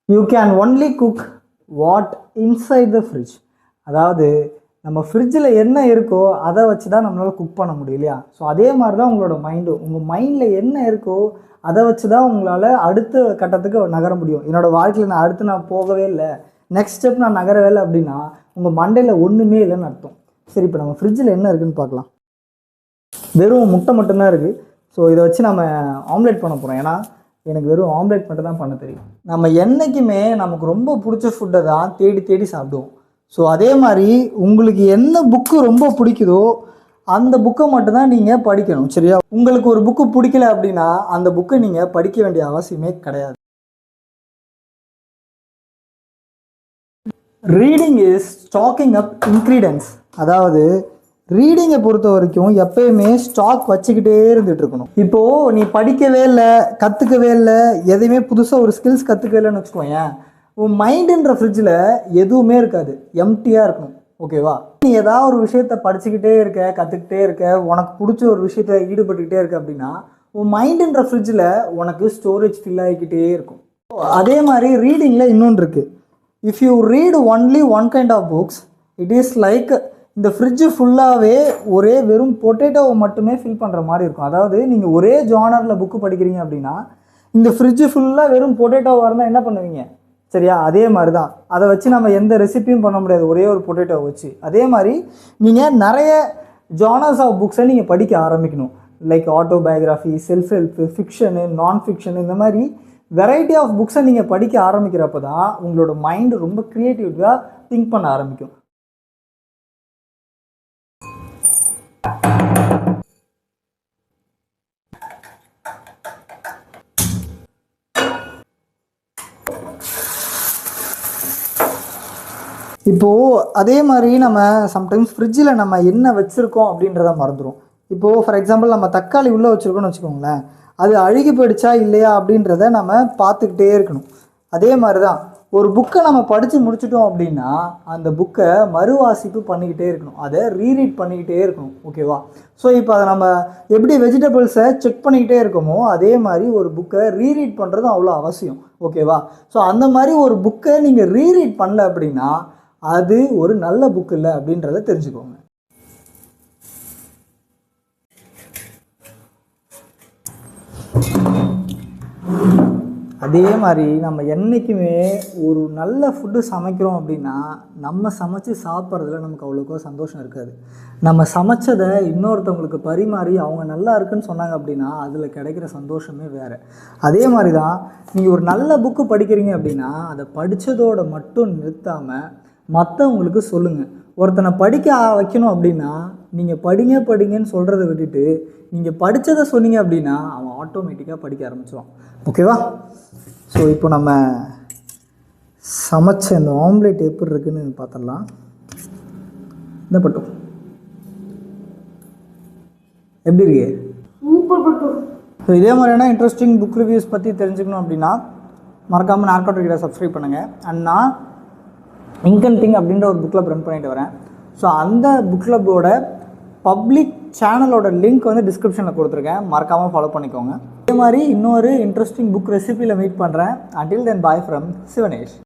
You can only cook what inside the fridge. அதாவது நம்ம ஃப்ரிட்ஜில் என்ன இருக்கோ அதை வச்சு தான் நம்மளால் குக் பண்ண முடியும் இல்லையா? ஸோ அதே மாதிரி தான் உங்களோட மைண்டும். உங்கள் மைண்டில் என்ன இருக்கோ அதை வச்சு தான் உங்களால் அடுத்த கட்டத்துக்கு நகர முடியும். என்னோடய வாழ்க்கையில் நான் போகவே இல்லை, நெக்ஸ்ட் ஸ்டெப் நான் நகரவே இல்லை அப்படின்னா உங்கள் மண்டையில் ஒன்றுமே இல்லைன்னு அர்த்தம். சரி, இப்போ நம்ம ஃப்ரிட்ஜில் என்ன இருக்குதுன்னு பார்க்கலாம். வெறும் முட்டை மட்டும்தான் இருக்குது. ஸோ இதை வச்சு நம்ம ஆம்லேட் பண்ண போகிறோம். ஏன்னா எனக்கு வெறும் ஆம்லேட் மட்டும் தான் பண்ண தெரியும். நம்ம என்றைக்குமே நமக்கு ரொம்ப பிடிச்ச ஃபுட்டை தான் தேடி தேடி சாப்பிடுவோம். ஸோ அதே மாதிரி உங்களுக்கு என்ன புக்கு ரொம்ப பிடிக்குதோ அந்த புக்கை மட்டும்தான் நீங்கள் படிக்கணும். சரியா? உங்களுக்கு ஒரு புக்கு பிடிக்கல அப்படின்னா அந்த புக்கை நீங்கள் படிக்க வேண்டிய அவசியமே கிடையாது. Reading is stocking up ingredients. அதாவது ரீடிங்கை பொறுத்த வரைக்கும் எப்பயுமே ஸ்டாக் வச்சுக்கிட்டே இருந்துகிட்டு இருக்கணும். இப்போது நீ படிக்கவே இல்லை, கற்றுக்கவே இல்லை, எதையுமே புதுசாக ஒரு ஸ்கில்ஸ் கற்றுக்கவே இல்லைன்னு வச்சுக்கோங்க, உன் மைண்டுன்ற ஃப்ரிட்ஜில் எதுவுமே இருக்காது, எம்டியாக இருக்கணும். ஓகேவா? நீ ஏதாவது ஒரு விஷயத்த படிச்சுக்கிட்டே இருக்க, கற்றுக்கிட்டே இருக்க, உனக்கு பிடிச்ச ஒரு விஷயத்த ஈடுபட்டுக்கிட்டே இருக்க அப்படின்னா உன் மைண்டுன்ற ஃப்ரிட்ஜில் உனக்கு ஸ்டோரேஜ் ஃபில் ஆகிக்கிட்டே இருக்கும். அதே மாதிரி ரீடிங்கில் இன்னொன்று இருக்குது. If you read only one kind of books, it is like இந்த ஃப்ரிட்ஜு ஃபுல்லாகவே ஒரே வெறும் பொட்டேட்டோவை மட்டுமே ஃபில் பண்ணுற மாதிரி இருக்கும். அதாவது நீங்கள் ஒரே ஜானரில் புக்கு படிக்கிறீங்க அப்படின்னா இந்த ஃப்ரிட்ஜு ஃபுல்லாக வெறும் பொட்டேட்டோவாக இருந்தால் என்ன பண்ணுவீங்க? சரியா? அதே மாதிரி தான். அதை வச்சு நம்ம எந்த ரெசிப்பியும் பண்ண முடியாது ஒரே ஒரு பொட்டேட்டோவை வச்சு. அதே மாதிரி நீங்கள் நிறைய ஜானர்ஸ் ஆஃப் புக்ஸை நீங்கள் படிக்க ஆரம்பிக்கணும். Like autobiography, self help, fiction, நான் ஃபிக்ஷனு, இந்த மாதிரி வெரைட்டி ஆஃப் புக்ஸை நீங்கள் படிக்க ஆரம்பிக்கிறப்ப தான் உங்களோட மைண்டு ரொம்ப க்ரியேட்டிவாக திங்க் பண்ண ஆரம்பிக்கும். இப்போது அதே மாதிரி நம்ம சம்டைம்ஸ் ஃப்ரிட்ஜில் நம்ம என்ன வச்சுருக்கோம் அப்படின்றத மறந்துடும். இப்போது ஃபார் எக்ஸாம்பிள் நம்ம தக்காளி உள்ளே வச்சுருக்கோன்னு வச்சுக்கோங்களேன், அது அழுகி போயிடுச்சா இல்லையா அப்படின்றத நம்ம பார்த்துக்கிட்டே இருக்கணும். அதே மாதிரி தான் ஒரு புக்கை நம்ம படித்து முடிச்சிட்டோம் அப்படின்னா அந்த புக்கை மறுவாசிப்பு பண்ணிக்கிட்டே இருக்கணும், அதை ரீரீட் பண்ணிக்கிட்டே இருக்கணும். ஓகேவா? ஸோ இப்போ அதை நம்ம எப்படி வெஜிடபிள்ஸை செக் பண்ணிக்கிட்டே இருக்கோமோ அதே மாதிரி ஒரு புக்கை ரீரீட் பண்ணுறதும் அவ்வளோ அவசியம். ஓகேவா? ஸோ அந்த மாதிரி ஒரு புக்கை நீங்கள் ரீரீட் பண்ணல அப்படின்னா அது ஒரு நல்ல புக் இல்லை அப்படின்றத தெரிஞ்சுக்கோங்க. அதே மாதிரி நம்ம என்றைக்குமே ஒரு நல்ல ஃபுட்டு சமைக்கிறோம் அப்படின்னா நம்ம சமைச்சு சாப்பிட்றதுல நமக்கு அவ்வளோக்கா சந்தோஷம் இருக்காது. நம்ம சமைச்சதை இன்னொருத்தவங்களுக்கு பரிமாறி அவங்க நல்லா இருக்குன்னு சொன்னாங்க அப்படின்னா அதில் கிடைக்கிற சந்தோஷமே வேறு. அதே மாதிரி தான் நீங்கள் ஒரு நல்ல புக்கு படிக்கிறீங்க அப்படின்னா அதை படித்ததோடு மட்டும் நிறுத்தாமல் மற்றவங்களுக்கு சொல்லுங்கள். ஒருத்தனை படிக்க வைக்கணும் அப்படின்னா நீங்கள் படிங்கன்னு சொல்கிறத விட்டுட்டு நீங்கள் படித்ததை சொன்னீங்க அப்படின்னா அவன் ஆட்டோமேட்டிக்காக படிக்க ஆரம்பிச்சிடுவான். ஓகேவா? ஸோ இப்போ நம்ம சமைச்ச இந்த ஆம்லேட் எப்படி இருக்குன்னு பார்த்துடலாம். என்ன பட்டும் எப்படி இருக்கு? ஸோ இதே மாதிரியான இன்ட்ரெஸ்டிங் புக் ரிவ்யூஸ் பற்றி தெரிஞ்சுக்கணும் அப்படின்னா மறக்காமல் நார்காட்டிக் சப்ஸ்கிரைப் பண்ணுங்கள். அண்ட் நான் இங்க் அண்ட் திங்க் அப்படின்ற ஒரு புக் கிளப் ரன் பண்ணிட்டு வரேன். ஸோ அந்த புக் கிளப்போட பப்ளிக் சேனலோட லிங்க் வந்து டிஸ்கிரிப்ஷனில் கொடுத்துருக்கேன், மறக்காமல் ஃபாலோ பண்ணிக்கோங்க. இதே மாதிரி இன்னொரு இன்ட்ரெஸ்டிங் புக் ரெசிபியில் மீட் பண்ணுறேன். until then bye from Sivanesh.